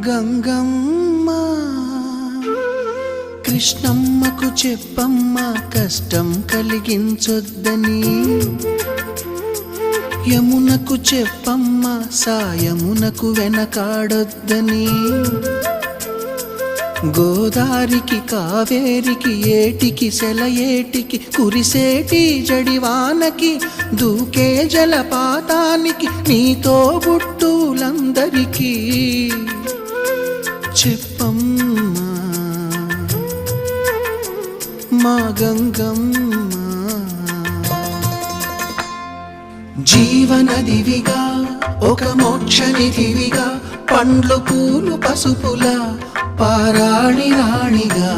గంగమ్మ కృష్ణమ్మకు చెప్పమ్మ కష్టం కలిగించొద్దని, యమునకు చెప్పమ్మ సాయమునకు వెనకాడొద్దని, గోదారికి కావేరికి ఏటికి సెలయేటికి కురిసేటి జడివానకి దూకే జలపాతానికి నీతో బుట్టులందరికీ చెప్పమ్మా మా గంగమ్మ. జీవనదివిగా ఒక మోక్షనిధివిగా పండ్లు పూలు పసుపుల పారాణి రాణిగా